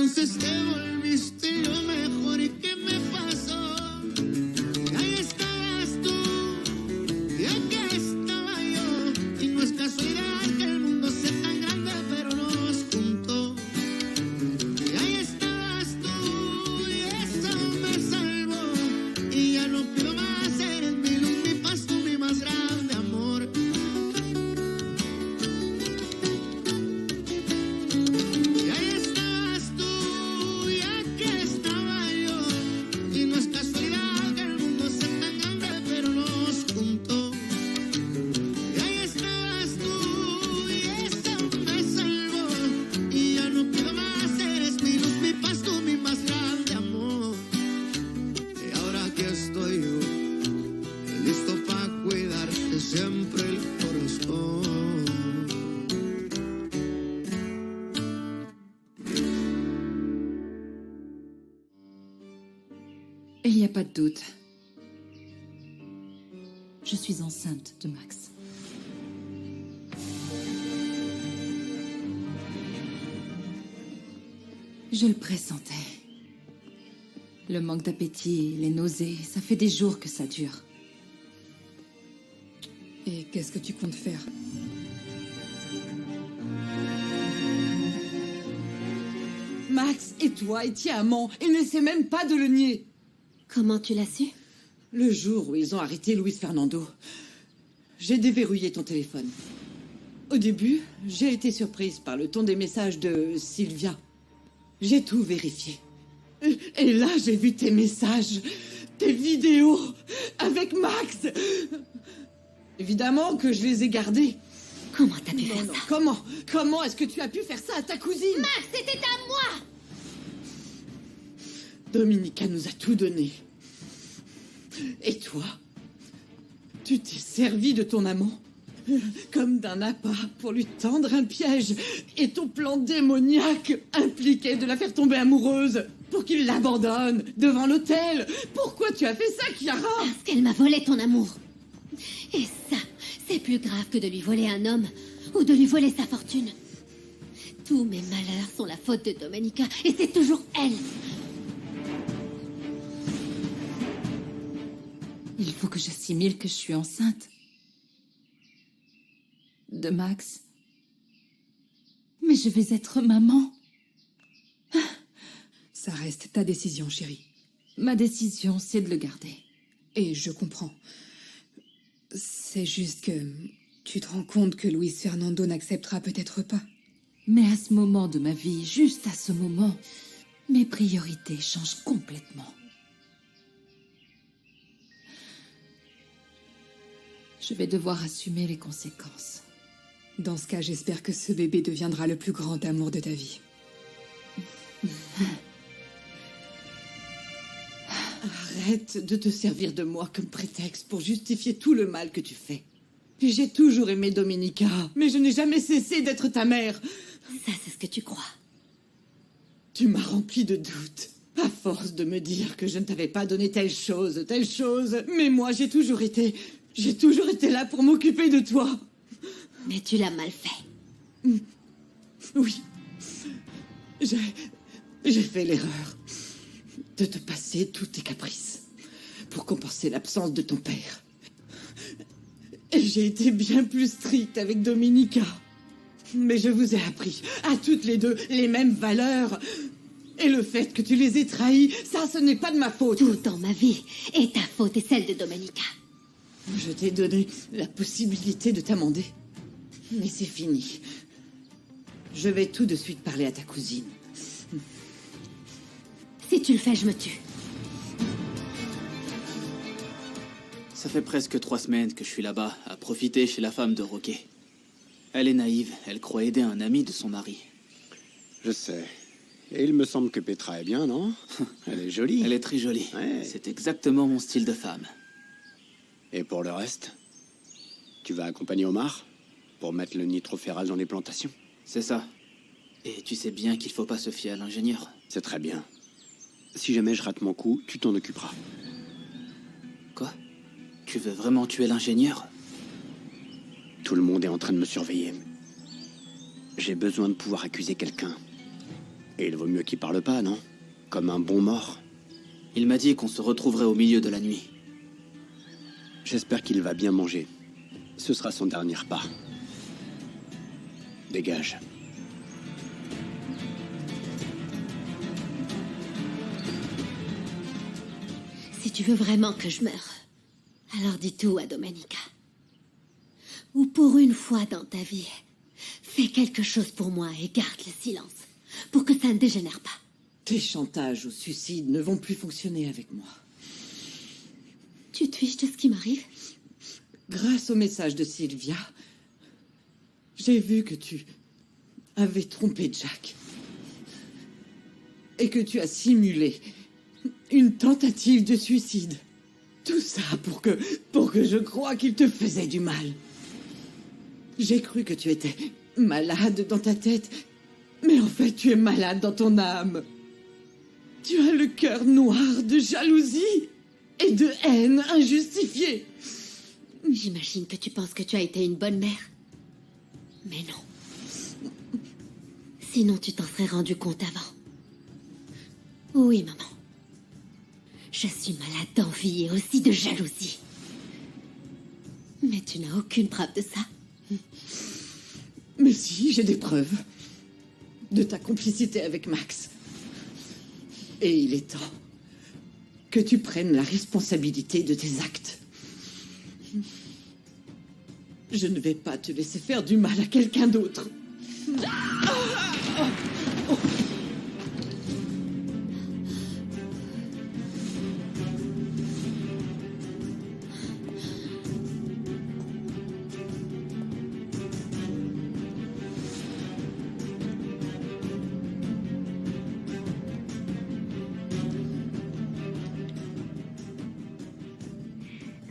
entonces te volviste lo mejor que me pasó. Y ahí estabas tú, y aquí estaba yo. Y no es casualidad que el mundo sea tan grande, pero nos juntó. Y ahí estabas tú, y eso me salvó. Y ya no pido más, eres mi luz, mi paz, tú mi más grande amor. Y ahí estabas tú, y aquí estaba yo. Y no es casualidad que el mundo sea tan grande, pero nos juntó. Y ahí estabas tú, y eso me salvó. Y ya no pido más, eres mi luz, mi paz, tú mi más grande amor. Y ahora aquí estoy yo, listo para cuidarte siempre el corazón. Il n'y a pas de doute. Je suis enceinte de Max. Je le pressentais. Le manque d'appétit, les nausées, ça fait des jours que ça dure. Et qu'est-ce que tu comptes faire? Max et toi étiez amants, il n'essaie même pas de le nier. Comment tu l'as su? Le jour où ils ont arrêté Luis Fernando, j'ai déverrouillé ton téléphone. Au début, j'ai été surprise par le ton des messages de Sylvia. J'ai tout vérifié. Et là, j'ai vu tes messages, tes vidéos avec Max. Évidemment que je les ai gardés. Comment t'as pu faire ça? Comment est-ce que tu as pu faire ça à ta cousine? Max, c'était à moi! Dominica nous a tout donné. Et toi, tu t'es servi de ton amant comme d'un appât pour lui tendre un piège. Et ton plan démoniaque impliquait de la faire tomber amoureuse pour qu'il l'abandonne devant l'hôtel. Pourquoi tu as fait ça, Chiara? Parce qu'elle m'a volé ton amour. Et ça, c'est plus grave que de lui voler un homme ou de lui voler sa fortune. Tous mes malheurs sont la faute de Domenica et c'est toujours elle. Il faut que j'assimile que je suis enceinte. De Max. Mais je vais être maman. Ça reste ta décision, chérie. Ma décision, c'est de le garder. Et je comprends. C'est juste que tu te rends compte que Luis Fernando n'acceptera peut-être pas. Mais à ce moment de ma vie, juste à ce moment, mes priorités changent complètement. Je vais devoir assumer les conséquences. Dans ce cas, j'espère que ce bébé deviendra le plus grand amour de ta vie. Arrête de te servir de moi comme prétexte pour justifier tout le mal que tu fais. J'ai toujours aimé Dominica, mais je n'ai jamais cessé d'être ta mère. Ça, c'est ce que tu crois. Tu m'as rempli de doutes, à force de me dire que je ne t'avais pas donné telle chose. Mais moi, j'ai toujours été là pour m'occuper de toi. Mais tu l'as mal fait. Oui. J'ai fait l'erreur de te passer tous tes caprices pour compenser l'absence de ton père. Et j'ai été bien plus stricte avec Dominica. Mais je vous ai appris à toutes les deux les mêmes valeurs. Et le fait que tu les aies trahies, ça, ce n'est pas de ma faute. Tout dans ma vie est ta faute et celle de Domenica. Je t'ai donné la possibilité de t'amender. Mais c'est fini. Je vais tout de suite parler à ta cousine. Si tu le fais, je me tue. Ça fait presque 3 semaines que je suis là-bas, à profiter chez la femme de Roquet. Elle est naïve, elle croit aider un ami de son mari. Je sais. Et il me semble que Petra est bien, non? Elle est jolie. Elle est très jolie. Ouais. C'est exactement mon style de femme. Et pour le reste? Tu vas accompagner Omar pour mettre le nitroferrage dans les plantations? C'est ça. Et tu sais bien qu'il faut pas se fier à l'ingénieur. C'est très bien. Si jamais je rate mon coup, tu t'en occuperas. Quoi? Tu veux vraiment tuer l'ingénieur? Tout le monde est en train de me surveiller. J'ai besoin de pouvoir accuser quelqu'un. Et il vaut mieux qu'il parle pas, non? Comme un bon mort. Il m'a dit qu'on se retrouverait au milieu de la nuit. J'espère qu'il va bien manger. Ce sera son dernier repas. Dégage. Si tu veux vraiment que je meure, alors dis tout à Domenica. Ou pour une fois dans ta vie, fais quelque chose pour moi et garde le silence, pour que ça ne dégénère pas. Tes chantages au suicide ne vont plus fonctionner avec moi. Tu te fiches de ce qui m'arrive? Grâce au message de Sylvia, j'ai vu que tu avais trompé Jack. Et que tu as simulé une tentative de suicide. Tout ça pour que je croie qu'il te faisait du mal. J'ai cru que tu étais malade dans ta tête, mais en fait tu es malade dans ton âme. Tu as le cœur noir de jalousie et de haine injustifiée. J'imagine que tu penses que tu as été une bonne mère. Mais non. Sinon tu t'en serais rendu compte avant. Oui, maman. Je suis malade d'envie et aussi de jalousie. Mais tu n'as aucune preuve de ça. Mais si, j'ai des preuves de ta complicité avec Max. Et il est temps que tu prennes la responsabilité de tes actes. Je ne vais pas te laisser faire du mal à quelqu'un d'autre.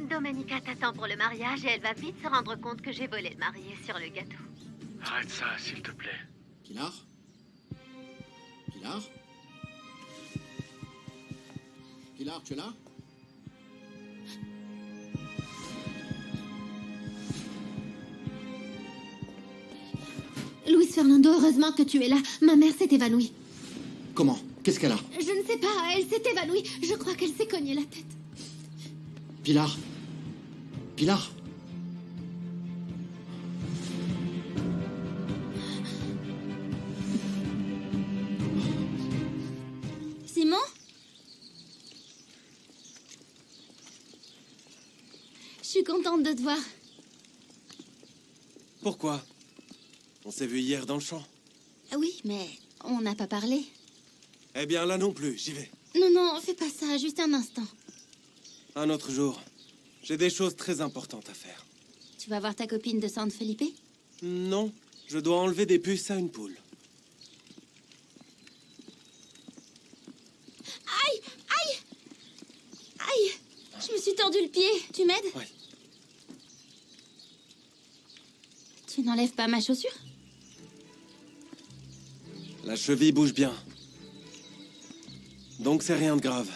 Domenica t'attend pour le mariage et elle va vite se rendre compte que j'ai volé le marié sur le gâteau. Arrête ça, s'il te plaît. Pilar? Pilar? Pilar, tu es là? Luis Fernando, heureusement que tu es là. Ma mère s'est évanouie. Comment? Qu'est-ce qu'elle a? Je ne sais pas, elle s'est évanouie. Je crois qu'elle s'est cognée la tête. Pilar? Pilar? Simon? Je suis contente de te voir. Pourquoi? On s'est vu hier dans le champ. Oui, mais on n'a pas parlé. Eh bien, là non plus, j'y vais. Non, non, fais pas ça, juste un instant. Un autre jour. J'ai des choses très importantes à faire. Tu vas voir ta copine de San Felipe? Non, je dois enlever des puces à une poule. Aïe! Aïe! Aïe! Je me suis tordu le pied. Tu m'aides? Oui. Tu n'enlèves pas ma chaussure? La cheville bouge bien. Donc c'est rien de grave.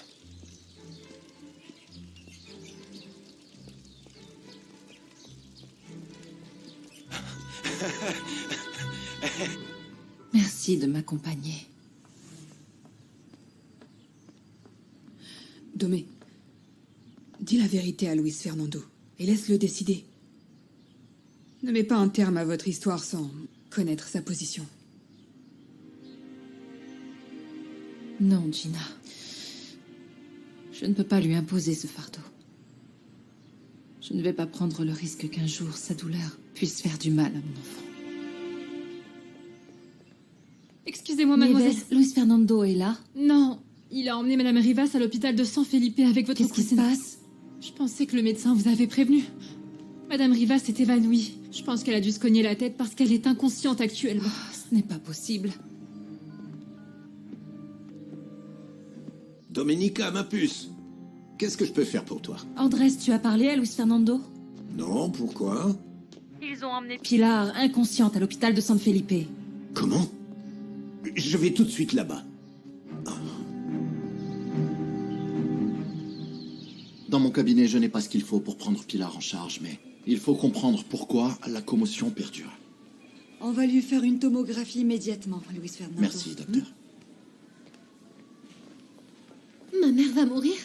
Merci de m'accompagner. Domé, dis la vérité à Luis Fernando et laisse-le décider. Ne mets pas un terme à votre histoire sans connaître sa position. Non, Gina. Je ne peux pas lui imposer ce fardeau. Je ne vais pas prendre le risque qu'un jour sa douleur puisse faire du mal à mon enfant. Excusez-moi, mademoiselle. Nieves, Luis Fernando est là? Non, il a emmené Madame Rivas à l'hôpital de San Felipe avec votre Qu'est-ce qui se cousine. passe? Je pensais que le médecin vous avait prévenu. Madame Rivas s'est évanouie. Je pense qu'elle a dû se cogner la tête parce qu'elle est inconsciente actuellement. Oh, ce n'est pas possible. Domenica, ma puce. Qu'est-ce que je peux faire pour toi? Andrés, tu as parlé à Luis Fernando? Non, pourquoi? Ils ont emmené Pilar, inconsciente, à l'hôpital de San Felipe. Comment? Je vais tout de suite là-bas. Dans mon cabinet, je n'ai pas ce qu'il faut pour prendre Pilar en charge, mais il faut comprendre pourquoi la commotion perdure. On va lui faire une tomographie immédiatement, Luis Fernando. Merci, docteur. Ma mère va mourir.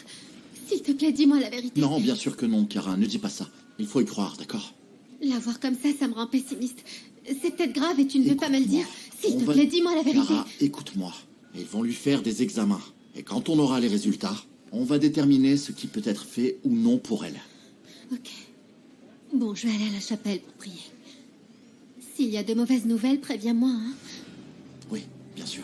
S'il te plaît, dis-moi la vérité. Non, bien sûr que non, Kara, ne dis pas ça. Il faut y croire, d'accord? La voir comme ça me rend pessimiste. C'est peut-être grave et tu ne veux pas me le dire. S'il te plaît, dis-moi la vérité. Kara, écoute-moi. Ils vont lui faire des examens. Et quand on aura les résultats, on va déterminer ce qui peut être fait ou non pour elle. Ok. Bon, je vais aller à la chapelle pour prier. S'il y a de mauvaises nouvelles, préviens-moi, hein. Oui, bien sûr.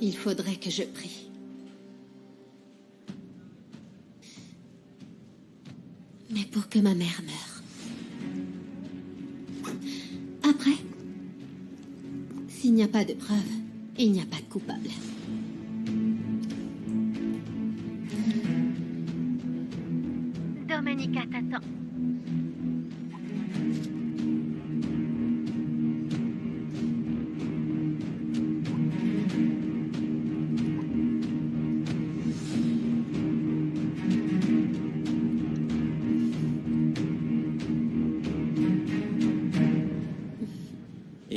Il faudrait que je prie. Mais pour que ma mère meure. Après, s'il n'y a pas de preuves, il n'y a pas de coupable. Domenica t'attend.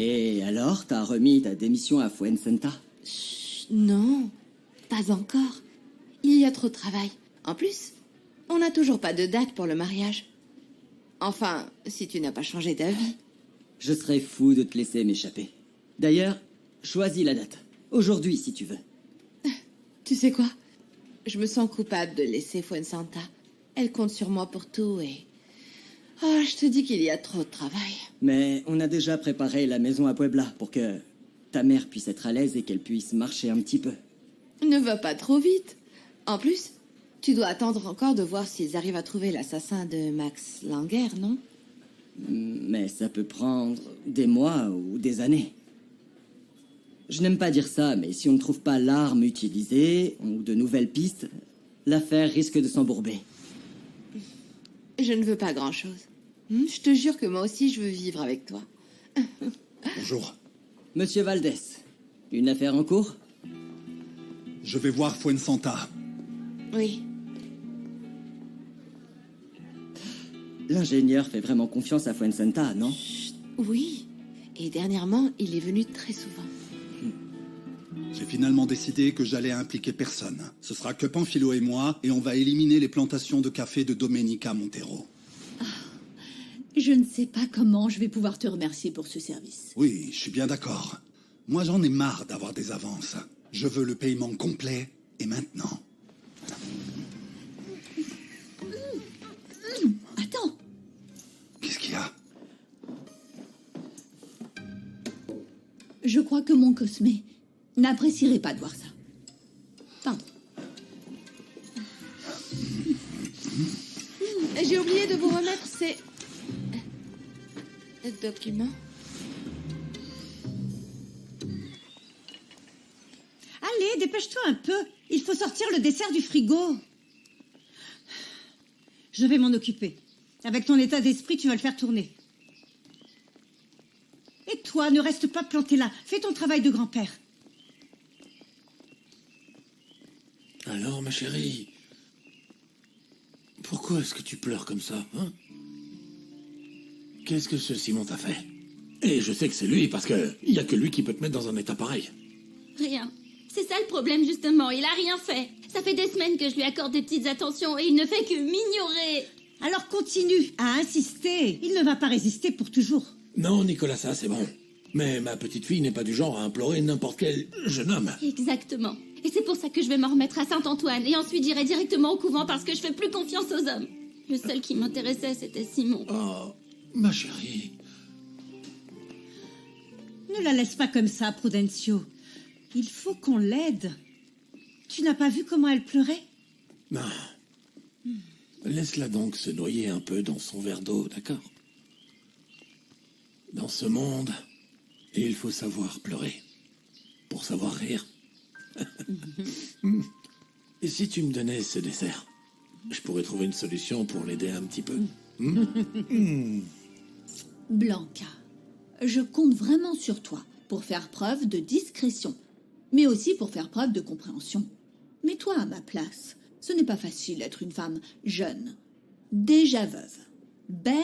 Et alors, t'as remis ta démission à Fuensanta? Non, pas encore. Il y a trop de travail. En plus, on n'a toujours pas de date pour le mariage. Enfin, si tu n'as pas changé d'avis. Je serais fou de te laisser m'échapper. D'ailleurs, choisis la date. Aujourd'hui, si tu veux. Tu sais quoi? Je me sens coupable de laisser Fuensanta. Elle compte sur moi pour tout et... Oh, je te dis qu'il y a trop de travail. Mais on a déjà préparé la maison à Puebla pour que ta mère puisse être à l'aise et qu'elle puisse marcher un petit peu. Ne va pas trop vite. En plus, tu dois attendre encore de voir s'ils arrivent à trouver l'assassin de Max Langer, non? Mais ça peut prendre des mois ou des années. Je n'aime pas dire ça, mais si on ne trouve pas l'arme utilisée ou de nouvelles pistes, l'affaire risque de s'embourber. Je ne veux pas grand-chose. Je te jure que moi aussi, je veux vivre avec toi. Bonjour. Monsieur Valdés, une affaire en cours? Je vais voir Fuensanta. Oui. L'ingénieur fait vraiment confiance à Fuensanta, non? Oui. Et dernièrement, il est venu très souvent. J'ai finalement décidé que j'allais impliquer personne. Ce sera que Panfilo et moi, et on va éliminer les plantations de café de Domenica Montero. Je ne sais pas comment je vais pouvoir te remercier pour ce service. Oui, je suis bien d'accord. Moi, j'en ai marre d'avoir des avances. Je veux le paiement complet, et maintenant. Attends. Qu'est-ce qu'il y a? Je crois que mon Cosmé n'apprécierait pas de voir ça. Pardon. J'ai oublié de vous remettre ces... documents. Allez, dépêche-toi un peu. Il faut sortir le dessert du frigo. Je vais m'en occuper. Avec ton état d'esprit, tu vas le faire tourner. Et toi, ne reste pas planté là. Fais ton travail de grand-père. Alors, ma chérie, pourquoi est-ce que tu pleures comme ça, hein? Qu'est-ce que ce Simon t'a fait? Et je sais que c'est lui, parce que il y a que lui qui peut te mettre dans un état pareil. Rien. C'est ça le problème, justement. Il a rien fait. Ça fait des semaines que je lui accorde des petites attentions et il ne fait que m'ignorer. Alors continue à insister. Il ne va pas résister pour toujours. Non, Nicolas, ça, c'est bon. Mais ma petite fille n'est pas du genre à implorer n'importe quel jeune homme. Exactement. Et c'est pour ça que je vais m'en remettre à Saint-Antoine et ensuite j'irai directement au couvent parce que je fais plus confiance aux hommes. Le seul qui m'intéressait, c'était Simon. Oh, ma chérie. Ne la laisse pas comme ça, Prudencio. Il faut qu'on l'aide. Tu n'as pas vu comment elle pleurait? Non. Laisse-la donc se noyer un peu dans son verre d'eau, d'accord? Dans ce monde, il faut savoir pleurer pour savoir rire. Et si tu me donnais ce dessert, je pourrais trouver une solution pour l'aider un petit peu. Blanca, je compte vraiment sur toi pour faire preuve de discrétion, mais aussi pour faire preuve de compréhension. Mets-toi à ma place. Ce n'est pas facile d'être une femme jeune, déjà veuve, belle,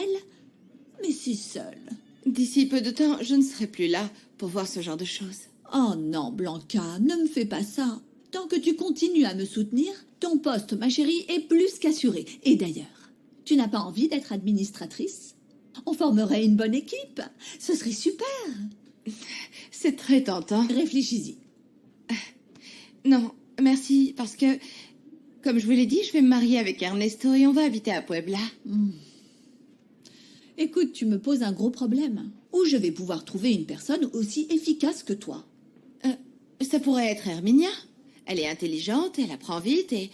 mais si seule. D'ici peu de temps, je ne serai plus là pour voir ce genre de choses. Oh non, Blanca, ne me fais pas ça. Tant que tu continues à me soutenir, ton poste, ma chérie, est plus qu'assuré. Et d'ailleurs, tu n'as pas envie d'être administratrice? On formerait une bonne équipe. Ce serait super. C'est très tentant. Réfléchis-y. Non, merci, parce que, comme je vous l'ai dit, je vais me marier avec Ernesto et on va habiter à Puebla. Écoute, tu me poses un gros problème. Où je vais pouvoir trouver une personne aussi efficace que toi? Ça pourrait être Herminia. Elle est intelligente, elle apprend vite et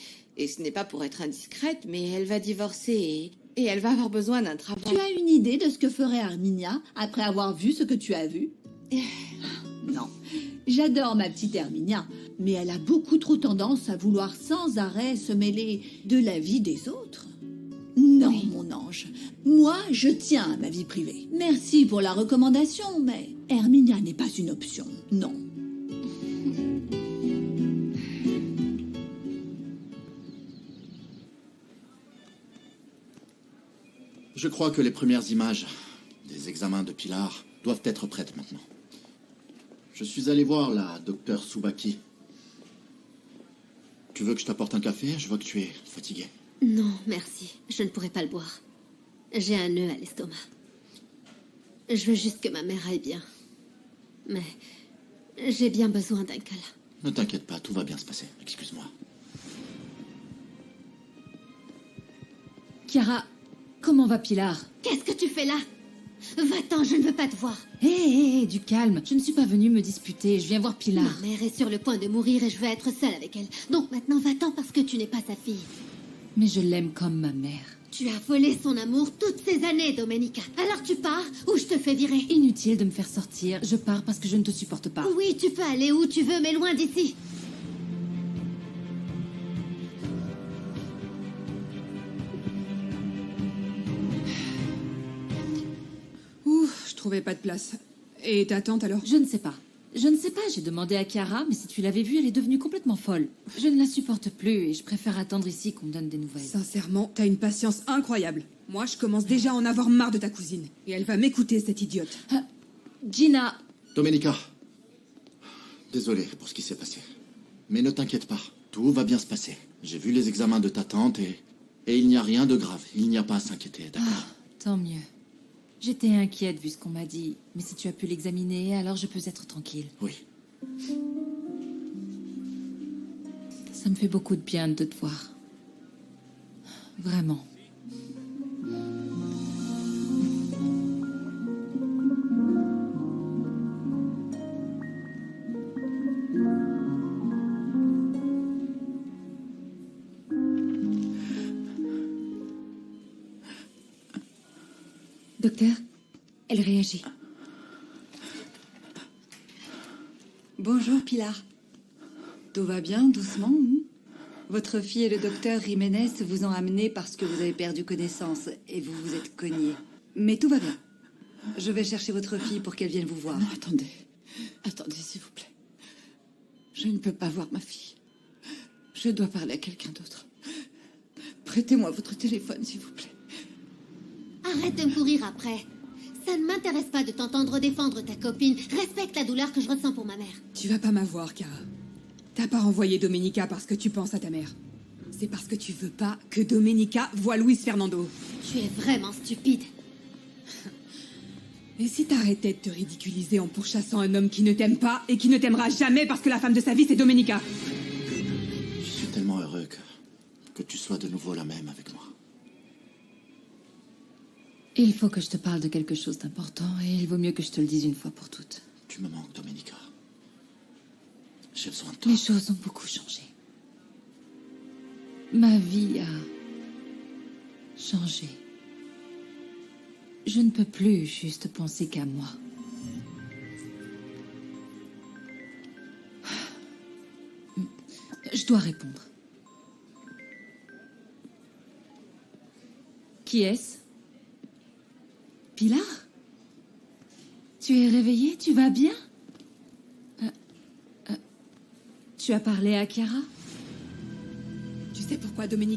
ce n'est pas pour être indiscrète, mais elle va divorcer et elle va avoir besoin d'un travail. Tu as une idée de ce que ferait Herminia après avoir vu ce que tu as vu? Non. J'adore ma petite Herminia, mais elle a beaucoup trop tendance à vouloir sans arrêt se mêler de la vie des autres. Non, mon ange. Moi, je tiens à ma vie privée. Merci pour la recommandation, mais Herminia n'est pas une option. Non. Je crois que les premières images des examens de Pilar doivent être prêtes maintenant. Je suis allé voir la docteure Tsubaki. Tu veux que je t'apporte un café? Je vois que tu es fatigué. Non, merci. Je ne pourrai pas le boire. J'ai un nœud à l'estomac. Je veux juste que ma mère aille bien. Mais j'ai bien besoin d'un câlin. Ne t'inquiète pas, tout va bien se passer. Excuse-moi. Chiara, comment va Pilar? Qu'est-ce que tu fais là? Va-t'en, je ne veux pas te voir. Hé, du calme. Je ne suis pas venue me disputer, je viens voir Pilar. Ma mère est sur le point de mourir et je veux être seule avec elle. Donc maintenant, va-t'en parce que tu n'es pas sa fille. Mais je l'aime comme ma mère. Tu as volé son amour toutes ces années, Domenica. Alors tu pars ou je te fais virer. Inutile de me faire sortir. Je pars parce que je ne te supporte pas. Oui, tu peux aller où tu veux, mais loin d'ici. Je trouvais pas de place. Et ta tante alors? Je ne sais pas. Je ne sais pas, j'ai demandé à Chiara, mais si tu l'avais vue, elle est devenue complètement folle. Je ne la supporte plus et je préfère attendre ici qu'on me donne des nouvelles. Sincèrement, t'as une patience incroyable. Moi, je commence déjà à en avoir marre de ta cousine. Et elle va m'écouter, cette idiote. Gina! Domenica, désolé pour ce qui s'est passé. Mais ne t'inquiète pas, tout va bien se passer. J'ai vu les examens de ta tante et il n'y a rien de grave. Il n'y a pas à s'inquiéter, d'accord? Tant mieux. J'étais inquiète vu ce qu'on m'a dit, mais si tu as pu l'examiner, alors je peux être tranquille. Oui. Ça me fait beaucoup de bien de te voir. Vraiment. Docteur, elle réagit. Bonjour Pilar. Tout va bien, doucement? Votre fille et le docteur Jiménez vous ont amené parce que vous avez perdu connaissance et vous vous êtes cogné. Mais tout va bien. Je vais chercher votre fille pour qu'elle vienne vous voir. Non, attendez. Attendez, s'il vous plaît. Je ne peux pas voir ma fille. Je dois parler à quelqu'un d'autre. Prêtez-moi votre téléphone, s'il vous plaît. Arrête de me courir après. Ça ne m'intéresse pas de t'entendre défendre ta copine. Respecte la douleur que je ressens pour ma mère. Tu vas pas m'avoir, Chiara. T'as pas renvoyé Domenica parce que tu penses à ta mère. C'est parce que tu veux pas que Domenica voie Luis Fernando. Tu es vraiment stupide. Et si t'arrêtais de te ridiculiser en pourchassant un homme qui ne t'aime pas et qui ne t'aimera jamais parce que la femme de sa vie, c'est Domenica? Je suis tellement heureux que tu sois de nouveau la même avec moi. Il faut que je te parle de quelque chose d'important et il vaut mieux que je te le dise une fois pour toutes. Tu me manques, Domenica. J'ai besoin de toi. Les choses ont beaucoup changé. Ma vie a changé. Je ne peux plus juste penser qu'à moi. Je dois répondre. Qui est-ce? Pilar? Tu es réveillée? Tu vas bien? Tu as parlé à Chiara? Tu sais pourquoi Domenica